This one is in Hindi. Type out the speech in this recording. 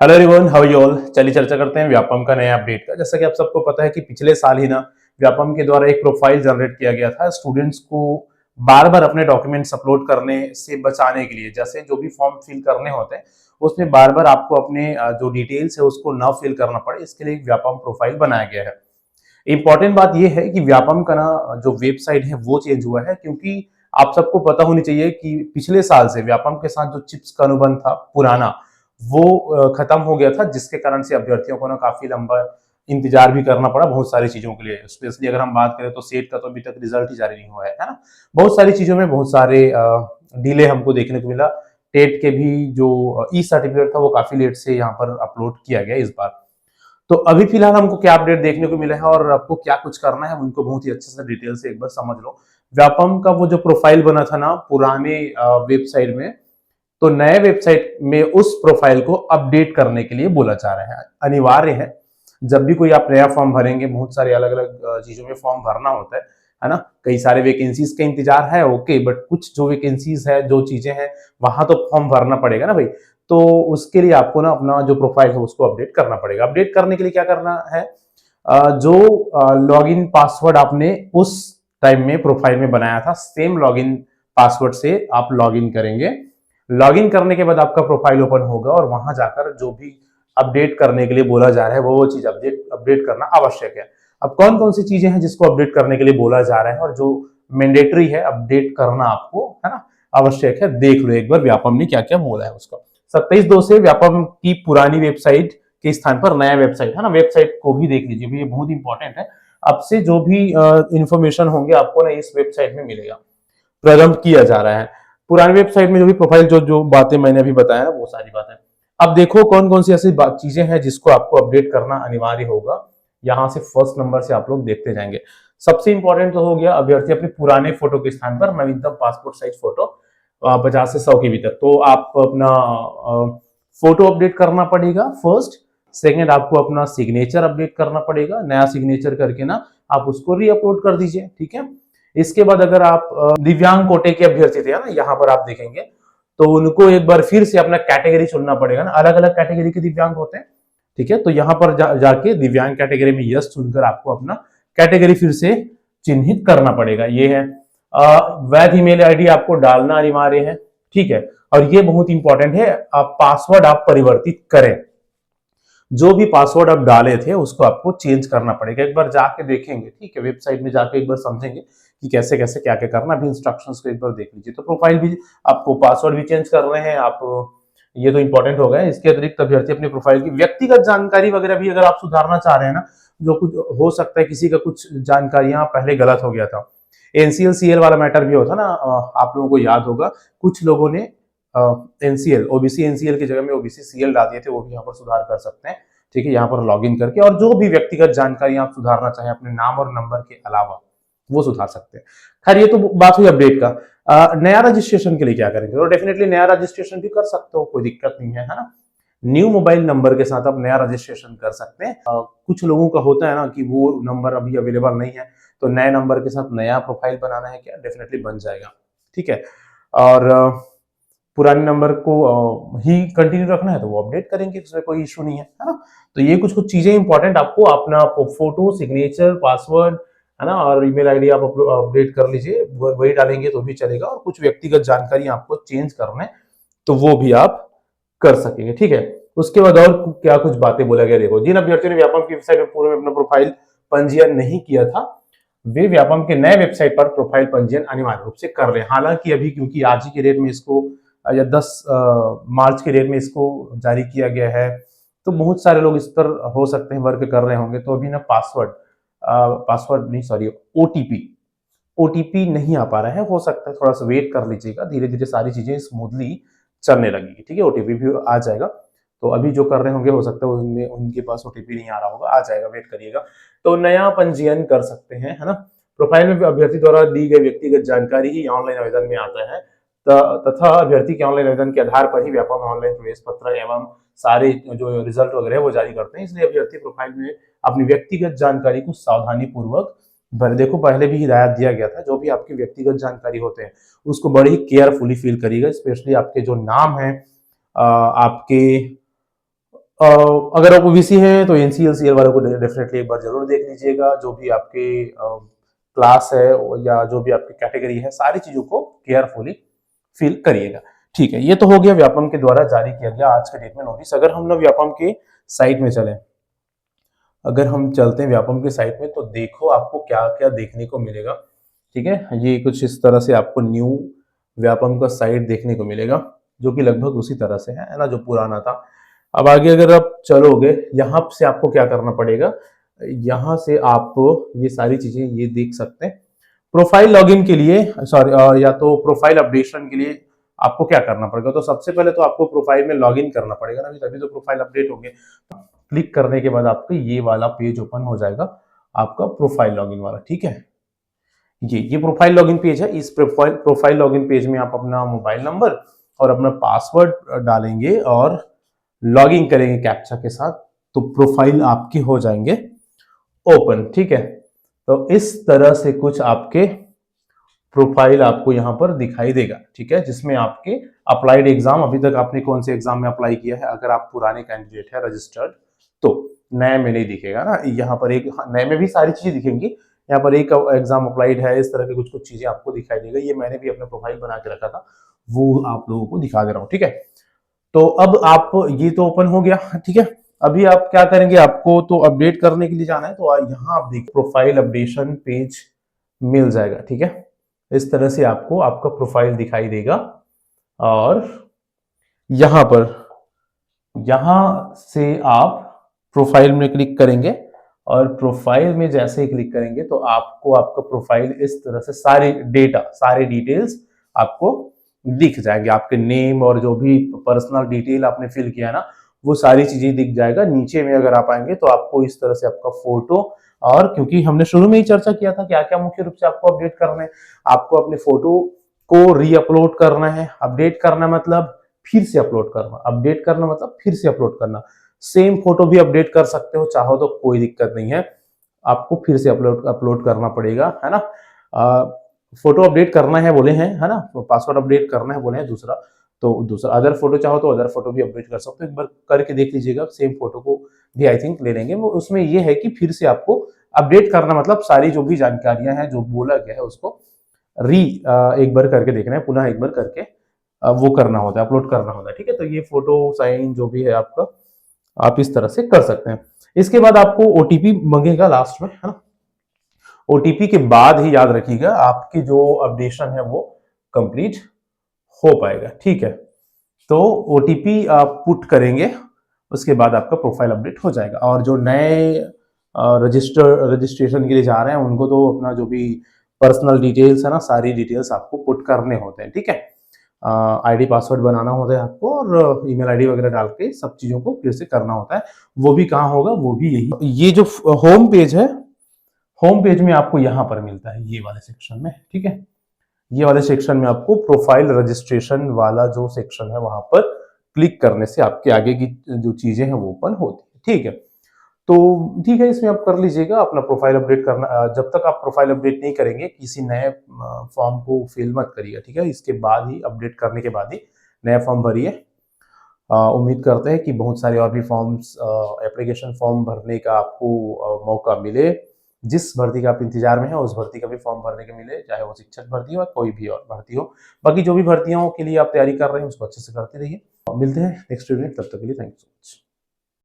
Hello everyone, how you all. चलिए चर्चा करते हैं व्यापम का नया अपडेट का। जैसा कि आप सबको पता है कि पिछले साल ही ना व्यापम के द्वारा एक प्रोफाइल जनरेट किया गया था स्टूडेंट्स को बार बार अपने डॉक्यूमेंट्स अपलोड करने से बचाने के लिए। जैसे जो भी फॉर्म फिल करने होते हैं उसमें बार बार आपको अपने जो डिटेल्स है उसको न फिल करना पड़े, इसके लिए एक व्यापम प्रोफाइल बनाया गया है। इंपॉर्टेंट बात यह है कि व्यापम का ना जो वेबसाइट है वो चेंज हुआ है, क्योंकि आप सबको पता होनी चाहिए कि पिछले साल से व्यापम के साथ जो चिप्स का अनुबंध था पुराना, वो खत्म हो गया था, जिसके कारण से अभ्यर्थियों को ना काफी लंबा इंतजार भी करना पड़ा बहुत सारी चीजों के लिए। स्पेशली अगर हम बात करें तो सेट का तो अभी तक रिजल्ट ही जारी नहीं हुआ है ना। बहुत सारी चीजों में बहुत सारे डिले हमको देखने को मिला। टेट के भी जो ई सर्टिफिकेट था वो काफी लेट से यहाँ पर अपलोड किया गया इस बार। तो अभी फिलहाल हमको क्या अपडेट देखने को मिला है और आपको क्या कुछ करना है उनको बहुत ही अच्छे से डिटेल से एक बार समझ लो। व्यापम का वो जो प्रोफाइल बना था ना पुराने वेबसाइट में, तो नए वेबसाइट में उस प्रोफाइल को अपडेट करने के लिए बोला जा रहा है। अनिवार्य है, जब भी कोई आप नया फॉर्म भरेंगे, बहुत सारे अलग अलग चीजों में फॉर्म भरना होता है ना। कई सारे वैकेंसीज का इंतजार है, ओके, बट कुछ जो वैकेंसीज है, जो चीजें हैं, वहां तो फॉर्म भरना पड़ेगा ना भाई। तो उसके लिए आपको ना अपना जो प्रोफाइल है उसको अपडेट करना पड़ेगा। अपडेट करने के लिए क्या करना है, जो लॉगिन पासवर्ड आपने उस टाइम में प्रोफाइल में बनाया था, सेम लॉगिन पासवर्ड से आप लॉगिन करेंगे। लॉगिन करने के बाद आपका प्रोफाइल ओपन होगा और वहां जाकर जो भी अपडेट करने के लिए बोला जा रहा है वो चीज अपडेट करना आवश्यक है। अब कौन कौन सी चीजें हैं जिसको अपडेट करने के लिए बोला जा रहा है और जो मैंडेटरी है अपडेट करना आपको, है ना, आवश्यक है, देख लो एक बार व्यापम ने क्या क्या बोला है उसको। 27/2 से व्यापम की पुरानी वेबसाइट के स्थान पर नया वेबसाइट है ना, वेबसाइट को भी देख लीजिए, ये बहुत इंपॉर्टेंट है। अब से जो भी इंफॉर्मेशन होंगे आपको ना इस वेबसाइट में मिलेगा। प्रारंभ किया जा रहा है पुरानी वेबसाइट में जो भी प्रोफाइल जो जो बातें मैंने अभी बताया वो सारी बातें। अब देखो कौन कौन सी ऐसी चीजें हैं जिसको आपको अपडेट करना अनिवार्य होगा। यहां से फर्स्ट नंबर से आप लोग देखते जाएंगे। सबसे इंपॉर्टेंट तो हो गया, अभ्यर्थी अपने पुराने फोटो के स्थान पर नवीनतम पासपोर्ट साइज फोटो 50 से 100 के भीतर, तो आप अपना फोटो अपडेट करना पड़ेगा फर्स्ट। सेकेंड, आपको अपना सिग्नेचर अपडेट करना पड़ेगा। नया सिग्नेचर करके ना आप उसको री अपलोड कर दीजिए, ठीक है। इसके बाद अगर आप दिव्यांग कोटे के अभ्यर्थी थे ना, यहाँ पर आप देखेंगे तो उनको एक बार फिर से अपना कैटेगरी चुनना पड़ेगा ना, अलग अलग कैटेगरी के दिव्यांग होते हैं, ठीक है। तो यहाँ पर जाके दिव्यांग कैटेगरी में यस चुनकर आपको अपना कैटेगरी फिर से चिन्हित करना पड़ेगा। ये है वैध ईमेल आईडी आपको डालना अनिवार्य है, ठीक है। और ये बहुत इंपॉर्टेंट है, आप पासवर्ड आप परिवर्तित करें। जो भी पासवर्ड आप डाले थे उसको आपको चेंज करना पड़ेगा। एक बार जाके देखेंगे, ठीक है, वेबसाइट में जाके एक बार समझेंगे कि कैसे कैसे क्या क्या करना। अभी इंस्ट्रक्शंस को एक बार देख लीजिए। तो प्रोफाइल भी आपको, पासवर्ड भी चेंज कर रहे हैं आप, ये तो इंपॉर्टेंट हो गया। इसके अतिरिक्त अभ्यर्थी अपने प्रोफाइल की व्यक्तिगत जानकारी वगैरह भी अगर आप सुधारना चाह रहे हैं ना, जो कुछ हो सकता है किसी का कुछ जानकारियां पहले गलत हो गया था, एनसीएल सीएल वाला मैटर भी होता ना, आप लोगों को याद होगा कुछ लोगों ने एनसीएल ओबीसी एनसीएल की जगह में ओबीसी सीएल डाल दिए थे, वो भी यहाँ पर सुधार कर सकते हैं, ठीक है, यहाँ पर लॉगिन करके। और जो भी व्यक्तिगत जानकारी आप सुधारना चाहें अपने नाम और नंबर के अलावा, वो सुधार सकते हैं। खैर ये तो बात हुई अपडेट का। नया रजिस्ट्रेशन के लिए क्या करेंगे, तो डेफिनेटली नया रजिस्ट्रेशन भी कर सकते हो, कोई दिक्कत नहीं है ना। न्यू मोबाइल नंबर के साथ आप नया रजिस्ट्रेशन कर सकते हैं। कुछ लोगों का होता है ना कि वो नंबर अभी अवेलेबल नहीं है, तो नए नंबर के साथ नया प्रोफाइल बनाना है क्या, डेफिनेटली बन जाएगा, ठीक है। और पुराने नंबर को ही कंटिन्यू रखना है तो वो अपडेट करेंगे, उसमें कोई इशू नहीं है ना। तो ये कुछ कुछ चीजें इंपॉर्टेंट, आपको अपना फोटो, सिग्नेचर, पासवर्ड, है ना, और ईमेल आईडी आप अपडेट कर लीजिए, वही डालेंगे तो भी चलेगा। और कुछ व्यक्तिगत जानकारी आपको चेंज करना है तो वो भी आप कर सकेंगे, ठीक है। उसके बाद और क्या कुछ बातें बोला गया, देखो, जिन अभ्यर्थियों ने व्यापम की वेबसाइट में पूर्व में अपना प्रोफाइल पंजीयन नहीं किया था, वे व्यापम के नए वेबसाइट पर प्रोफाइल पंजीयन अनिवार्य रूप से कर रहे हैं। हालांकि अभी क्योंकि आज ही के डेट में इसको या 10 मार्च के डेट में इसको जारी किया गया है, तो बहुत सारे लोग इस पर हो सकते हैं वर्क कर रहे होंगे। तो अभी ना पासवर्ड नहीं, सॉरी, ओटीपी नहीं आ पा रहा है। हो सकता है थोड़ा सा वेट कर लीजिएगा, धीरे धीरे सारी चीजें स्मूथली चलने लगेगी, ठीक है। ओटीपी भी आ जाएगा। तो अभी जो कर रहे होंगे हो सकता है उनमें उनके पास ओटीपी नहीं आ रहा होगा, आ जाएगा, वेट करिएगा। तो नया पंजीयन कर सकते हैं, है ना। प्रोफाइल में अभ्यर्थी द्वारा दी गई व्यक्तिगत जानकारी ही ऑनलाइन आवेदन में आता है, तथा अभ्यर्थी के ऑनलाइन आवेदन के आधार पर ही व्यापम ऑनलाइन प्रवेश पत्र एवं सारे जो रिजल्ट वगैरह है वो जारी करते हैं। इसलिए अभ्यर्थी प्रोफाइल में अपनी व्यक्तिगत जानकारी को सावधानी पूर्वक भरे। देखो पहले भी हिदायत दिया गया था, जो भी आपकी व्यक्तिगत जानकारी होते हैं उसको बड़ी ही केयरफुली फिल करिएगा। स्पेशली आपके जो नाम है, आपके अ, अगर आप ओबीसी हैं तो एनसीएल वालों को डेफिनेटली एक बार जरूर देख लीजिएगा। जो भी आपके क्लास है या जो भी आपकी कैटेगरी है, सारी चीजों को केयरफुली फिल करिएगा। ठीक है, ये तो हो गया व्यापम के द्वारा जारी किया गया आज के डेट में नोटिस। अगर हम लोग व्यापम के साइट में चलें, अगर हम चलते हैं व्यापम के साइट में, तो देखो आपको क्या क्या देखने को मिलेगा। ठीक है, ये कुछ इस तरह से आपको न्यू व्यापम का साइट देखने को मिलेगा, जो कि लगभग उसी तरह से है ना, जो पुराना था। अब आगे अगर आप चलोगे, यहाँ से आपको क्या करना पड़ेगा, यहाँ से आप ये सारी चीजें ये देख सकते हैं। प्रोफाइल लॉगिन के लिए, सॉरी, या तो प्रोफाइल अपडेशन के लिए आपको क्या करना पड़ेगा, तो सबसे पहले तो आपको प्रोफाइल में लॉगिन करना पड़ेगा ना, तभी तो प्रोफाइल अपडेट होंगे। क्लिक करने के बाद आपको ये वाला पेज ओपन हो जाएगा, आपका प्रोफाइल लॉगिन वाला। ठीक है, ये प्रोफाइल लॉगिन पेज है। इस प्रोफाइल लॉगिन पेज में आप अपना मोबाइल नंबर और अपना पासवर्ड डालेंगे और लॉगिन करेंगे कैप्चा के साथ, तो प्रोफाइल आपके हो जाएंगे ओपन। ठीक है, तो इस तरह से कुछ आपके प्रोफाइल आपको यहाँ पर दिखाई देगा। ठीक है, जिसमें आपके अप्लाइड एग्जाम, अभी तक आपने कौन से एग्जाम में अप्लाई किया है, अगर आप पुराने कैंडिडेट है रजिस्टर्ड, तो नए में नहीं दिखेगा ना। यहाँ पर एक नए में भी सारी चीजें दिखेंगी, यहाँ पर एक एग्जाम अप्लाइड है, इस तरह की कुछ कुछ चीजें आपको दिखाई देगा। ये मैंने भी अपना प्रोफाइल बना के रखा था, वो आप लोगों को दिखा दे रहा हूँ। ठीक है, तो अब आप, ये तो ओपन हो गया। ठीक है, अभी आप क्या करेंगे, आपको तो अपडेट करने के लिए जाना है, तो यहाँ आप देखिए प्रोफाइल अपडेशन पेज मिल जाएगा। ठीक है, इस तरह से आपको आपका प्रोफाइल दिखाई देगा, और यहां पर, यहां से आप प्रोफाइल में क्लिक करेंगे, और प्रोफाइल में जैसे ही क्लिक करेंगे तो आपको आपका प्रोफाइल इस तरह से सारे डेटा, सारे डिटेल्स आपको दिख जाएंगे। आपके नेम और जो भी पर्सनल डिटेल आपने फिल किया ना, वो सारी चीजें दिख जाएगा। नीचे में अगर आप आएंगे तो आपको इस तरह से आपका फोटो, और क्योंकि हमने शुरू में ही चर्चा किया था क्या क्या मुख्य रूप से आपको अपडेट करना है, आपको अपने फोटो को री-अपलोड करना है। अपडेट करना मतलब फिर से अपलोड करना, अपडेट करना मतलब फिर से अपलोड करना। सेम फोटो भी अपडेट कर सकते हो, चाहो तो कोई दिक्कत नहीं है, आपको फिर से अपलोड अपलोड करना पड़ेगा, है ना। फोटो अपडेट करना है बोले हैं, है ना, पासवर्ड अपडेट करना है बोले हैं दूसरा, तो दूसरा अदर फोटो चाहो तो अदर फोटो भी अपडेट कर सकते हो। एक बार करके देख लीजिएगा, सेम फोटो को भी आई थिंक ले लेंगे वो। उसमें ये है कि फिर से आपको अपडेट करना मतलब सारी जो भी जानकारियां हैं, जो बोला गया है उसको एक बार करके देखना है, पुनः एक बार करके वो करना होता है, अपलोड करना होता है। ठीक है, तो ये फोटो साइन जो भी है आपका, आप इस तरह से कर सकते हैं। इसके बाद आपको ओटीपी मांगेगा लास्ट में, है ना। ओटीपी के बाद ही याद रखिएगा आपकी जो अपडेशन है वो कंप्लीट हो पाएगा। ठीक है, तो ओटीपी आप पुट करेंगे, उसके बाद आपका प्रोफाइल अपडेट हो जाएगा। और जो नए रजिस्ट्रेशन के लिए जा रहे हैं, उनको तो अपना जो भी पर्सनल डिटेल्स है ना, सारी डिटेल्स आपको पुट करने होते हैं। ठीक है, आईडी पासवर्ड बनाना होता है आपको, और ईमेल आईडी वगैरह डाल के सब चीजों को फिर से करना होता है। वो भी कहाँ होगा, वो भी यही, ये जो होम पेज है, होम पेज में आपको यहाँ पर मिलता है, ये वाले सेक्शन में। ठीक है, ये वाले सेक्शन में आपको प्रोफाइल रजिस्ट्रेशन वाला जो सेक्शन है, वहां पर क्लिक करने से आपके आगे की जो चीजें हैं वो ओपन होती है। ठीक है, तो ठीक है, इसमें आप कर लीजिएगा अपना प्रोफाइल अपडेट करना। जब तक आप प्रोफाइल अपडेट नहीं करेंगे, किसी नए फॉर्म को फिल मत करिए। ठीक है, इसके बाद ही, अपडेट करने के बाद ही नया फॉर्म भरिए। उम्मीद करते हैं कि बहुत सारे और भी फॉर्म्स, एप्लीकेशन फॉर्म भरने का आपको मौका मिले। जिस भर्ती का आप इंतजार में है, उस भर्ती का भी फॉर्म भरने के मिले, चाहे वो शिक्षक भर्ती हो या कोई भी और भर्ती हो। बाकी जो भी भर्तियों के लिए आप तैयारी कर रहे हैं, उसको अच्छे से करते रहिए। मिलते हैं नेक्स्ट वीडियो में, तब तक के लिए थैंक यू सो मच।